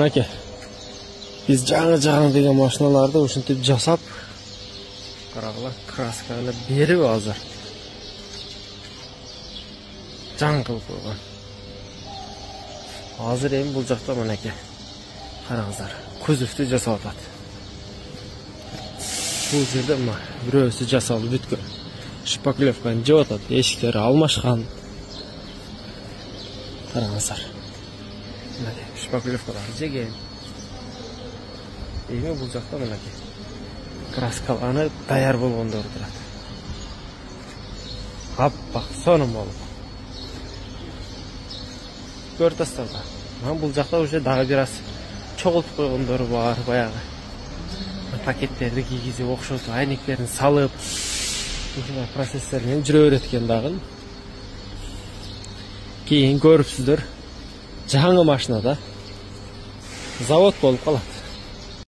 Aka, biz жаңы деген машиналарды ушинтип жасап, карагыла красканы берип азыр. Жаңы кылып койгон. Азыр эми бул жакта мынакей. Караңыздар, көзөктү жасап атат. Бул жерде мына бирөөсү жасалып бүткөн. Шпаклевканы жеп атат, эшиктери алмашкан. Караңыздар. Мынакей шпаклевкаларды жеген. Эми бул жакта мынакей краскаланып даяр болгондор турат. Аппак сонун болуп. Көрдүсүздар да. Мен бул жакта уже дагы бир аз чогултуп койгондору бар, баягы. Пакеттерди кийгизип окшотуп, айнектерин салып, ушундай процесстер менен жүрө берет экен дагы. Кийин көрүпсүздөр. Жаңы машинада завод болуп калат.